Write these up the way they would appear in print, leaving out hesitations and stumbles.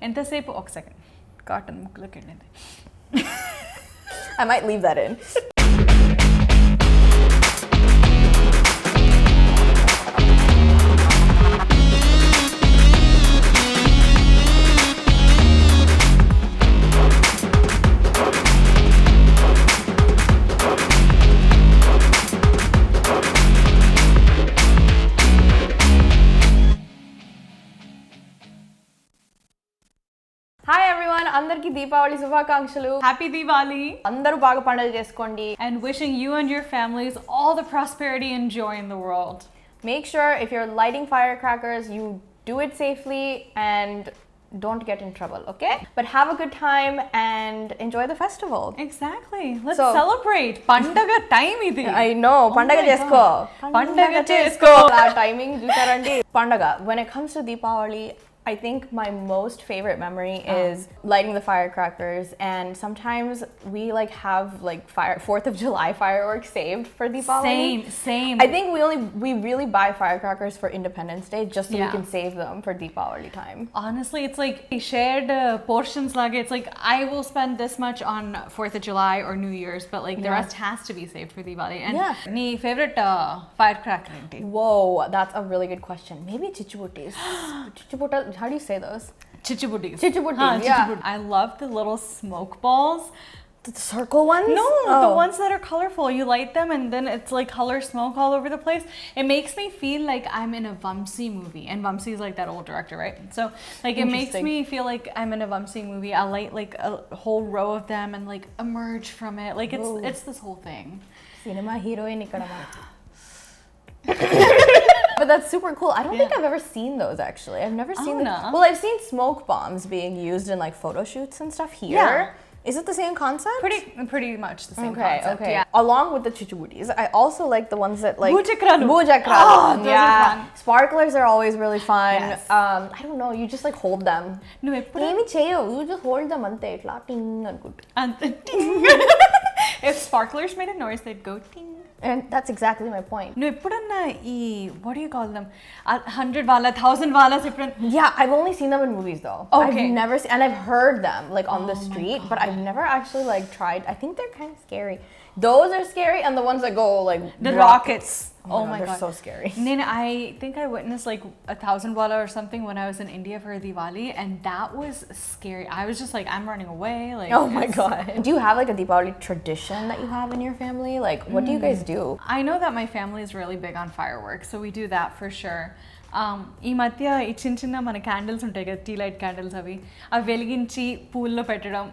ఎంతసేపు ఒక second cotton ముక్కులోకి వెళ్ళింది. I might leave that in. Hi everyone, అందరికి దీపావళి శుభాకాంక్షలు. హ్యాపీ దివాళీ. అందరూ బాగా పండుగ చేసుకోండి. And wishing you and your families all the prosperity and joy in the world. Make sure if you're lighting firecrackers, you do it safely and don't get in trouble, okay? But have a good time and enjoy the festival. Exactly. Let's celebrate. Pandaga time idi. I know. Pandaga chesko. Pandaga chesko. Our timing chusarandi. Pandaga. When it comes to Deepavali, I think my most favorite memory is lighting the firecrackers, and sometimes we like have like 4th of July fireworks saved for Deepavali. Same. I think we really buy firecrackers for Independence Day just so we can save them for Deepavali time. Honestly, it's like shared portions like it's like I will spend this much on 4th of July or New Year's, but like the rest has to be saved for Deepavali. And nee favorite firecracker enti? Whoa, that's a really good question. Maybe chichibuttis. Chichibuta, how do you say those? Chichibuttis. Chichibuttis, yeah. I love the little smoke balls. The circle ones? No, the ones that are colorful. You light them and then it's like color smoke all over the place. It makes me feel like I'm in a Vamsi movie. And Vamsi is like that old director, right? So like it makes me feel like I'm in a Vamsi movie. I'll light like a whole row of them and like emerge from it. Like it's this whole thing. Cinema heroine ikkada manaki. But that's super cool. I don't think I've ever seen those actually. I've never seen them. Well, I've seen smoke bombs being used in like photo shoots and stuff here. Yeah. Is it the same concept? Pretty much the same concept. Okay. Yeah. Along with the chichibuttis, I also like the ones that like Boojakralu. Oh, those are fun. Sparklers are always really fun. Yes. I don't know, you just like hold them. No, Emi cheyo, you just hold them ante itla ting anukuntu. If sparklers made a noise, they'd go ting. And that's exactly my point. No, eppudanna what do you call them? 100 wala, 1000 walas eppudanna. Yeah, I've only seen them in movies though. Okay. I've never seen, and I've heard them like on the street, but I've never actually like tried. I think they're kind of scary. Those are scary, and the ones that go like the rockets. Oh my god, they're so scary. I think I witnessed like 1000 wala or something when I was in India for Diwali, and that was scary. I was just like, I'm running away. Like, oh my god. Do you have like a Deepavali tradition that you have in your family? Like, what do you guys do? I know that my family is really big on fireworks, so we do that for sure. ఈ మధ్య ఈ చిన్న మన candles ఉంటాయి కదా, tea light candles అవి వెలిగించి పూల్లో పెట్టడం.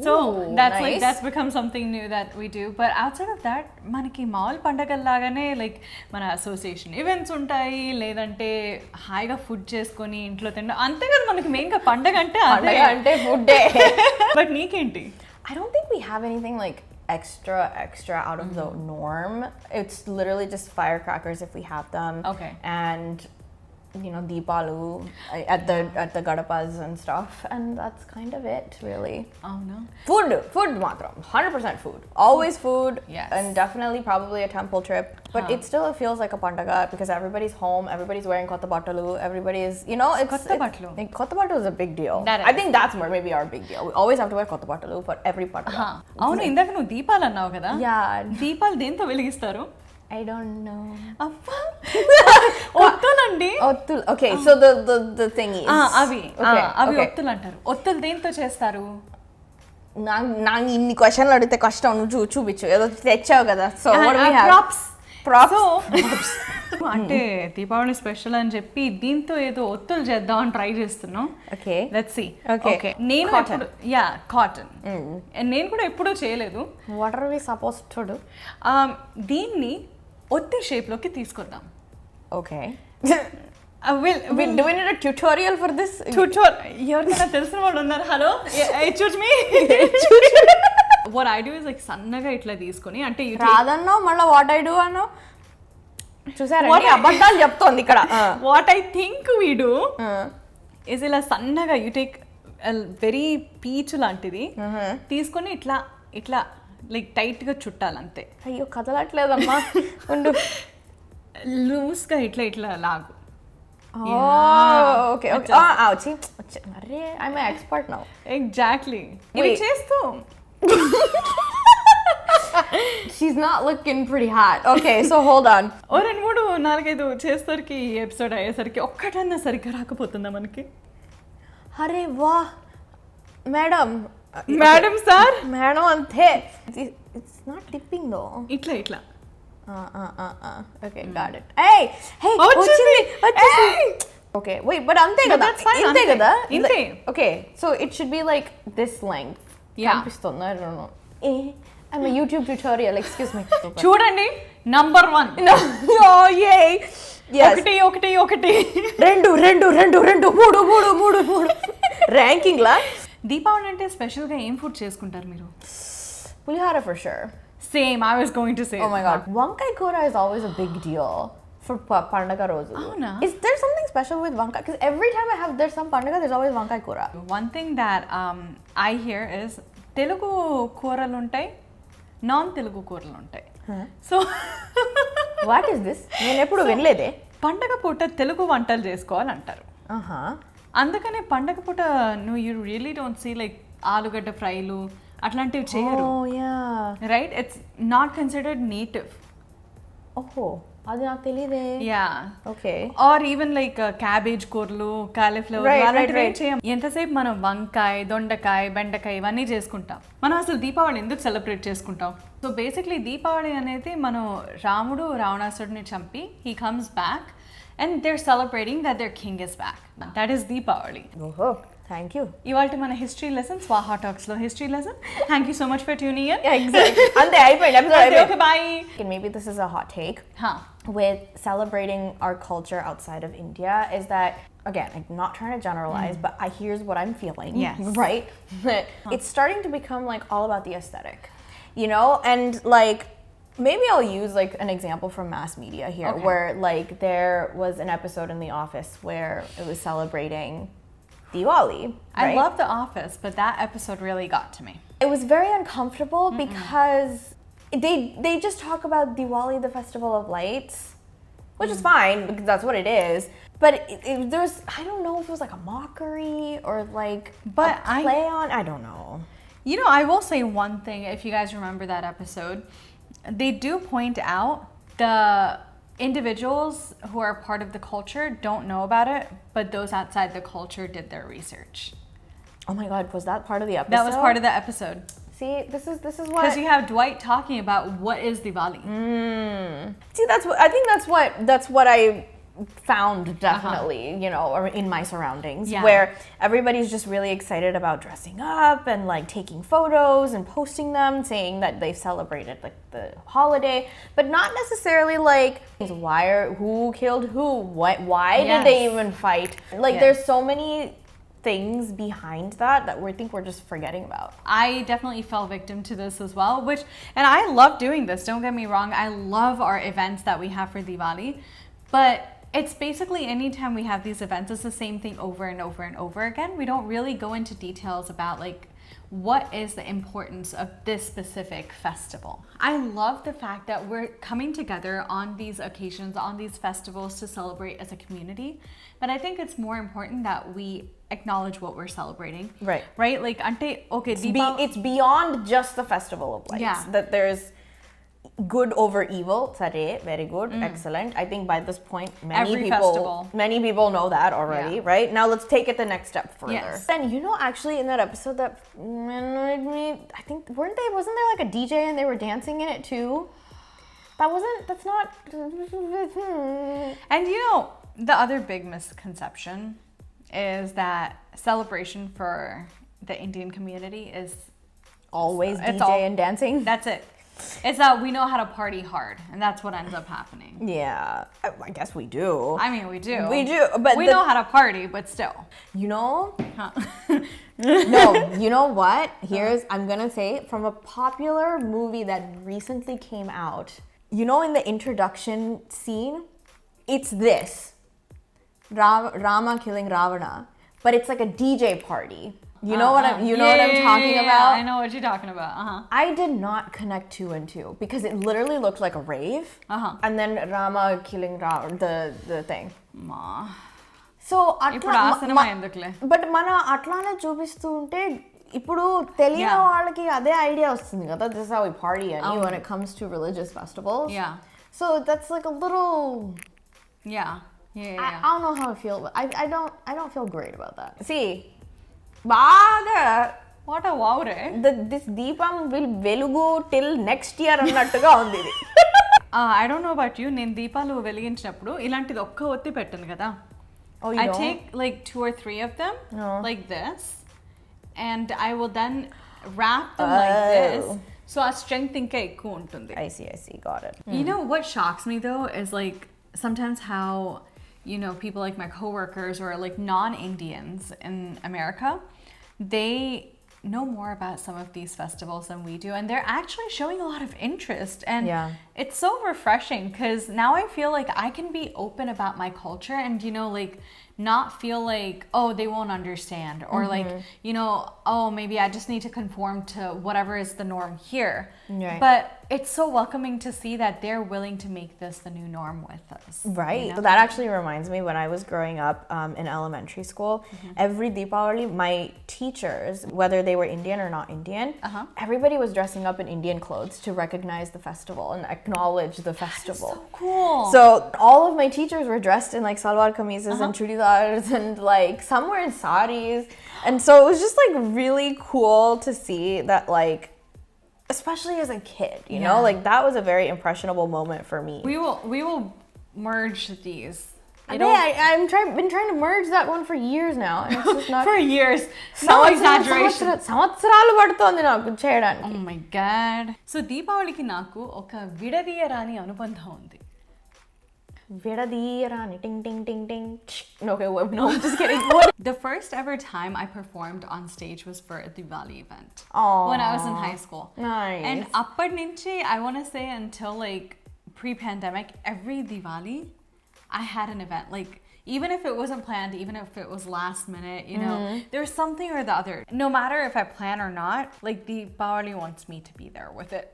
So that's nice. Like that's become something new that we do. But outside of that, manaki maul pandagallagane like mana association events untayi, ledante haiga food cheskoni intlo tinda ante kada manaki main ga pandaga ante food day. But neekenti? I don't think we have anything like extra out of the norm. It's literally just firecrackers if we have them. Okay. And you know, Deepalu at the gadapas and stuff, and that's kind of it really. Oh no. Food matram 100% food, always food. Yes. And definitely probably a temple trip, but it still feels like a pandaga because everybody's home, everybody's wearing kotta battalu, everybody's, you know, kotta battalu. Kotta battalu is a big deal. I think that's more maybe our big deal. We always have to wear kotta battalu for every pandaga. Avunu indaka nu deepalu annavu kada. Yeah. Deepalu dento veligistaru? I don't know. Appa ఒత్తులండి. ఒత్తులు. Okay, so the thingies. అవి ఒత్తులు అంటారు. ఒత్తులు దేంతో చేస్తారు? నా ఇన్ని క్వశ్చన్లు అడిగితే కష్టం. నువ్వు చూపించు, ఏదో తెచ్చావు కదా. So what do we have? Props. అంటే దీపావళి స్పెషల్ అని చెప్పి దీంతో ఏదో ఒత్తులు చేద్దాం అని ట్రై చేస్తున్నాం. Okay, let's see. Okay. నేను కాటన్. నేను కూడా ఎప్పుడూ చేయలేదు. What are we supposed to do? దీన్ని ఒత్తి షేప్ లోకి తీసుకొద్దాం. Okay. Do we need a tutorial for this? ఎవరికైనా తెలిసిన వాళ్ళు ఉన్నారు? Hello, excuse me. What I do is like సన్నగా ఇట్లా తీసుకొని, అంటే రాదన్నో మళ్ళీ what I do అన్నో చూసారండి, అబద్ధాలు చెప్తోంది ఇక్కడ. What I think we do is ఇలా సన్నగా you take వెరీ పీచ్ లాంటిది తీసుకొని ఇట్లా లైక్ టైట్ గా చుట్టాలంతే. అయ్యో కదలట్లేదమ్మా, ఉండు. లూస్గా ఇట్లా లాగు. Oh, okay. See, I'm an expert now. Exactly. Wait. ఇవి చేస్తూ She's not looking pretty hot. Okay, so hold on. ఓ 2-3-4-5 చేసరికి ఈ ఎపిసోడ్ అయ్యేసరికి ఒక్కటన్నా సరిగ్గా రాకపోతుందా మనకి? అరే వా మేడం సార్ మేడం అంతే. It's not dipping though. ఇట్లా Okay, got it. Hey వచ్చింది. Okay, wait, but ante kada. Inte kada. Inte. Okay, so it should be like this length. Yeah. I don't know. I'm a YouTube tutorial, excuse me. చూడండి number 1. No. Oh, yay. Yes. ఒకటి రెండు మూడు ranking లా. దీపావళి అంటే special గా ఏం food చేసుకుంటారు మీరు? పులిహోర for sure. Same, I was going to say. Oh my god, వంకాయ కూర is always a big deal for పండగ రోజు. అవునా? Is there something special with వంకాయ? Because every time there's some పండగ, there's always వంకాయ కూర. One thing that I hear is Telugu కూరలు ఉంటాయి, నాన్ తెలుగు కూరలు ఉంటాయి. So what is this? నేను ఎప్పుడు వినలేదే. పండగ పూట తెలుగు వంటలు చేసుకోవాలంటారు. అందుకనే పండగ పూట you really don't see like ఆలుగడ్డ ఫ్రైలు అట్లాంటివి చేయరు. Right, it's not considered native. ఓహో, అది నాకు తెలియదే. Yeah, okay. Or even like cabbage కూరలు, కాలీఫ్లవర్ అలాంటివి చేయం. ఎంతసేపు మనం వంకాయ, దొండకాయ, బెండకాయ ఇవన్నీ చేసుకుంటాం. మనం అసలు దీపావళి ఎందుకు సెలబ్రేట్ చేసుకుంటాం? సో బేసిక్లీ దీపావళి అనేది మనం రాముడు రావణాసుడిని చంపి he comes back and they're celebrating that their king is back. That is Deepavali. Oh, thank you. ఇవాల్టి మన హిస్టరీ లెసన్ స్వాహా టాక్స్ లో history lesson. Thank you so much for tuning in. Yeah, exactly. అంతే అయిపోయింది episode. Okay, bye. And maybe this is a hot take. With celebrating our culture outside of India is that, again, I'm not trying to generalize, but here's what I'm feeling. Yes. Right? It's starting to become like all about the aesthetic. You know, and like maybe I'll use like an example from mass media here, where like there was an episode in The Office where it was celebrating Diwali. Right? I love The Office, but that episode really got to me. It was very uncomfortable because they just talk about Diwali, the festival of lights, which is fine because that's what it is. But there's, I don't know if it was like a mockery or like a play on. I don't know. You know, I will say one thing. If you guys remember that episode, they do point out the individuals who are part of the culture don't know about it, but those outside the culture did their research. Oh my god, was that part of the episode? That was part of the episode. See, this is what, because you have Dwight talking about what is Diwali. See, I think that's what I found definitely, you know, or in my surroundings, where everybody's just really excited about dressing up and like taking photos and posting them, saying that they've celebrated like the holiday, but not necessarily like who killed who, why did they even fight? Like there's so many things behind that we think we're just forgetting about. I definitely fell victim to this as well, and I love doing this, don't get me wrong. I love our events that we have for Diwali, but it's basically anytime we have these events, it's the same thing over and over and over again. We don't really go into details about like what is the importance of this specific festival. I love the fact that we're coming together on these occasions, on these festivals to celebrate as a community. But I think it's more important that we acknowledge what we're celebrating. Right. Right? Like, ante, okay, it's beyond just the festival of lights. Yeah. That there's good over evil. Sare, very good, excellent. I think by this point many people know that already, right? Now let's take it the next step further. Yes. And you know, actually in that episode that annoyed me, I think wasn't there like a DJ and they were dancing in it too? That's not. And you know, the other big misconception is that celebration for the Indian community is always DJ and dancing. That's it. It's that we know how to party hard, and that's what ends up happening. Yeah, I guess we do. I mean, we do. We do, but we know how to party, but still. You know? No, you know what? I'm gonna say, from a popular movie that recently came out, you know, in the introduction scene, it's this. Rama killing Ravana, but it's like a DJ party. You know what I'm talking about? I know what you're talking about. I did not connect 2 and 2 because it literally looked like a rave. And then Rama killing the thing. So ఇప్పుడు ఆసనమా ఎందుకులే. But మన అట్లానే చూపిస్తూ ఉంటే ఇప్పుడు తెలియని వాళ్ళకి అదే ఐడియా వస్తుంది కదా, this is how we party and when it comes to religious festivals. So that's like a little I don't know how I feel, but I don't feel great about that. See, బాగా what a wow re this deepam will velugu till next year అన్నట్టుగా ఉంది ఇది. I don't know about you, నేను దీపాలు వెలిగించినప్పుడు ఇలాంటిది ఒక్క ఒత్తి పెట్టను కదా. I take like 2 or 3 of them like this, and I will then wrap them like this, so our strength ఇంకా ఎక్కువ ఉంటుంది. I see, got it. You know what shocks me though is like sometimes how, you know, people like my coworkers or like non-Indians in America, they know more about some of these festivals than we do, and they're actually showing a lot of interest, and it's so refreshing because now I feel like I can be open about my culture and, you know, like not feel like, oh, they won't understand, or like, you know, oh, maybe I just need to conform to whatever is the norm here. But it's so welcoming to see that they're willing to make this the new norm with us. Right. You know? So that actually reminds me, when I was growing up in elementary school, every Deepavali, my teachers, whether they were Indian or not Indian, everybody was dressing up in Indian clothes to recognize the festival and acknowledge the festival. That is so cool. So all of my teachers were dressed in like salwar kameezes and churidars, and like some were in saris, and so it was just like really cool to see that, like, especially as a kid, you know, like that was a very impressionable moment for me. We will merge these. I've been trying to merge that one for years now, and it's just not for years. No exaggeration. సంవత్సరాలు పడుతోంది నాకు చేయడానికి. Oh my god. So దీపావళికి నాకు ఒక విడదీయరాని అనుబంధం ఉంది. విడదీయరాని టింగ్ టింగ్ టింగ్ టింగ్. Okay, no, I'm just kidding. The first ever time I performed on stage was for a Diwali event. Aww. When I was in high school. Nice. And appad nunchi, I want to say until like pre-pandemic, every Diwali I had an event. Like, even if it wasn't planned, even if it was last minute, you know, there's something or the other. No matter if I plan or not, like Deepavali wants me to be there with it.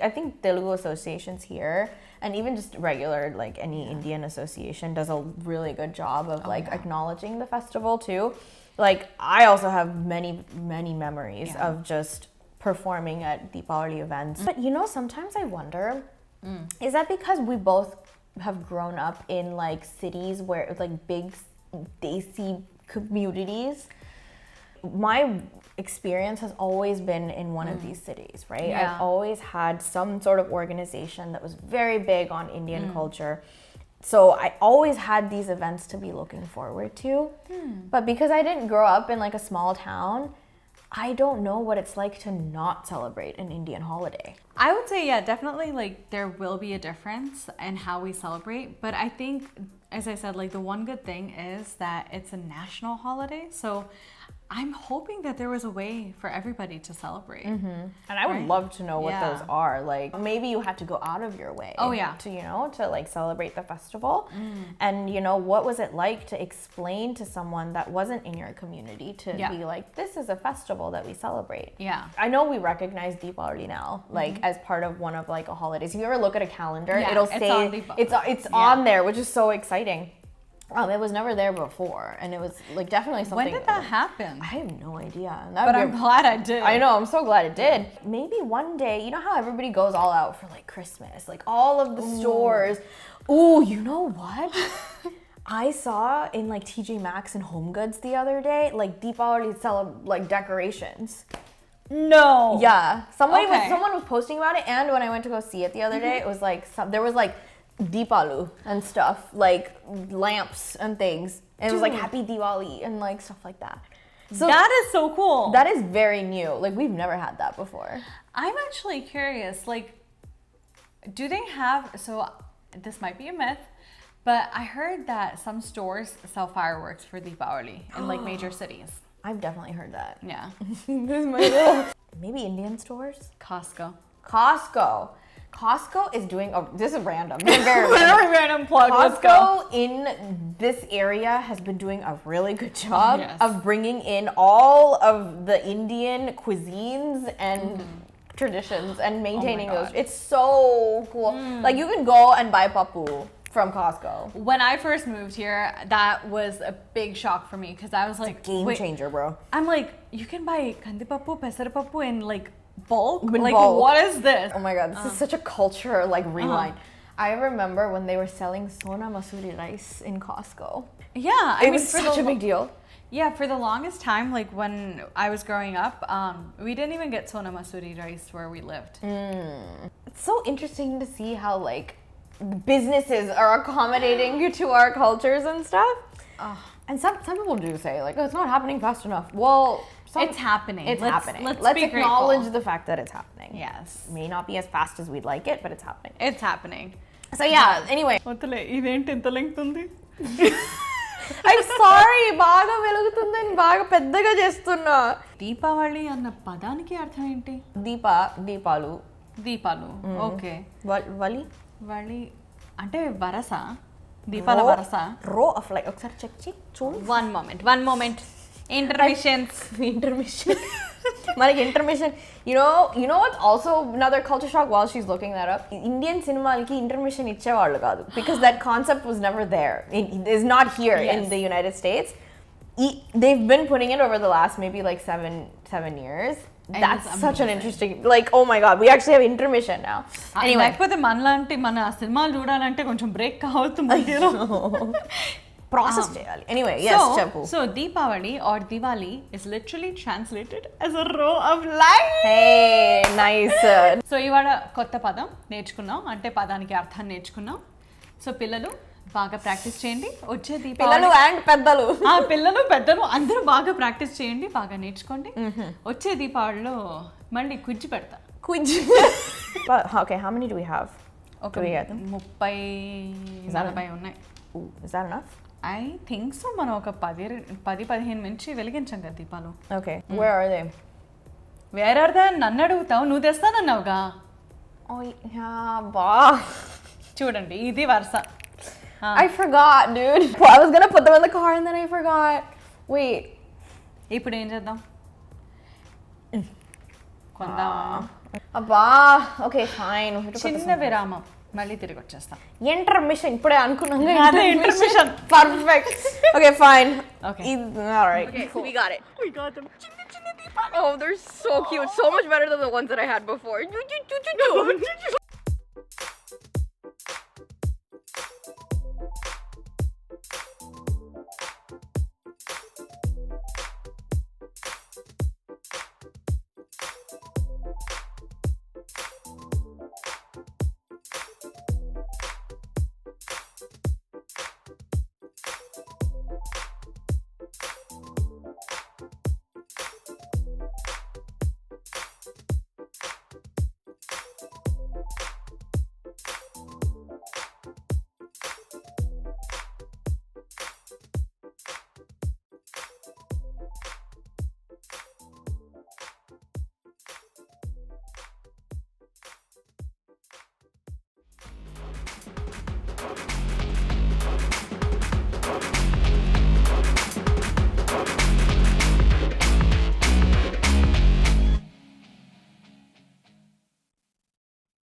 I think Telugu associations here, and even just regular, like any Indian association, does a really good job of acknowledging the festival too. Like, I also have many memories of just performing at Deepavali events. But you know, sometimes I wonder, is that because we both have grown up in like cities where it's like big desi communities? My experience has always been in one of these cities, right? I've always had some sort of organization that was very big on Indian culture. So I always had these events to be looking forward to. But because I didn't grow up in like a small town, I don't know what it's like to not celebrate an Indian holiday. I would say, yeah, definitely, like, there will be a difference in how we celebrate. But I think, as I said, like, the one good thing is that it's a national holiday. So I'm hoping that there was a way for everybody to celebrate. And I would love to know what those are. Like, maybe you had to go out of your way to, you know, to like celebrate the festival. And, you know, what was it like to explain to someone that wasn't in your community to be like, this is a festival that we celebrate. I know we recognize Deepavali now, like as part of one of like a holidays. If you ever look at a calendar, it'll say it's on there, which is so exciting. It was never there before, and it was like definitely something. When did that happen? I have no idea. But I'm glad I did. I know, I'm so glad it did. Maybe one day, you know how everybody goes all out for like Christmas, like all of the stores. Ooh, you know what? I saw in like TJ Maxx and Home Goods the other day, like Deepavali like decorations. No. Yeah, someone was posting about it, and when I went to go see it the other day, it was like there was like Deepalu and stuff, like lamps and things. And it was like Happy Diwali and like stuff like that. So that is so cool. That is very new. Like, we've never had that before. I'm actually curious, like, do they have, so this might be a myth, but I heard that some stores sell fireworks for Deepavali in like major cities. I've definitely heard that. Yeah. This is my little... Maybe Indian stores? Costco is doing this is random. Very random plug. Costco in this area has been doing a really good job of bringing in all of the Indian cuisines and traditions and maintaining those. It's so cool. Like, you can go and buy papu from Costco. When I first moved here, that was a big shock for me because I was like, Game wait, changer, bro. I'm like, you can buy kandipappu, pesarapappu in like bulk? In like, bulk. what is this? Oh my god, this is such a culture like rewind. I remember when they were selling Sona Masuri rice in Costco. Yeah, It was such a big deal. Yeah, for the longest time, like when I was growing up, we didn't even get Sona Masuri rice where we lived. It's so interesting to see how like businesses are accommodating to our cultures and stuff. And some people do say like, oh, it's not happening fast enough. Well, It's happening. It's happening. Let's be acknowledge grateful. the fact that it's happening. Yes. May not be as fast as we'd like it, but it's happening. It's happening. So yeah, anyway. వద్దులే ఇదేంటి ఇంత length ఉంది I'm sorry, బాగా వెలుగుతుందని బాగా పెద్దగా చేస్తున్నా. దీపావళి అన్న పదానికి అర్థం ఏంటి? దీపాలు. దీపాలు. ఓకే. వలి వళి అంటే వరస. దీపాల వరస. రో ఆఫ్ లైక్ ఒకసారి చెక్ చేయి చూడు. One moment. Intermission. Like intermission. You know what's also another culture shock while she's looking that up? Indian cinema ki intermission ichchevallu kaadu because that concept was never there. It is not here in the United States. They've been putting it over the last maybe like seven years. And that's such an interesting, like, oh my god, we actually have intermission now. Anyway, లేకపోతే మనలాంటి మన సినిమాలు చూడాలంటే కొంచెం break కావచ్చు మధ్యలో. Process చేయాలి. Anyway, yes, చెప్పు. So Deepavali or Diwali is literally translated as a row of lights. Hey, nice. So ఇవాళ కొత్త పదం నేర్చుకున్నాం, అంటే పదానికి అర్థాన్ని నేర్చుకున్నాం. సో పిల్లలు బాగా ప్రాక్టీస్ చేయండి. వచ్చే పిల్లలు అండ్ పెద్దలు, పిల్లలు పెద్దలు అందరూ బాగా ప్రాక్టీస్ చేయండి, బాగా నేర్చుకోండి. వచ్చే దీపావళిలో మళ్ళీ కుజ్జి పెడతా. కుజ్జి. Okay, how many do we have? ఒక 30-40 ఉన్నాయి. Is that enough? I think so. మనం ఒక 10-15 నుంచి వెలిగించాం కదా దీపాలు. Okay, where are they? Where are they? నన్ను అడుగుతావు, నువ్వు తెస్తానన్నావుగా. Oh yeah, బా. చూడండి ఇది వరుస. I forgot, dude. I was gonna put them in the car and then I forgot. Wait. ఇప్పుడు ఏం చేద్దాం? కొందామా? అబ్బా. Okay, fine. చిన్న విరామం, మళ్ళీ తిరిగి వచ్చేస్తాం. Intermission. ఇప్పుడే అనుకున్నాను. అదే intermission. Perfect. Okay, fine. Okay. All right. Okay, cool. we got it. We got them. Oh, they're so cute. So much better than the ones that I had before.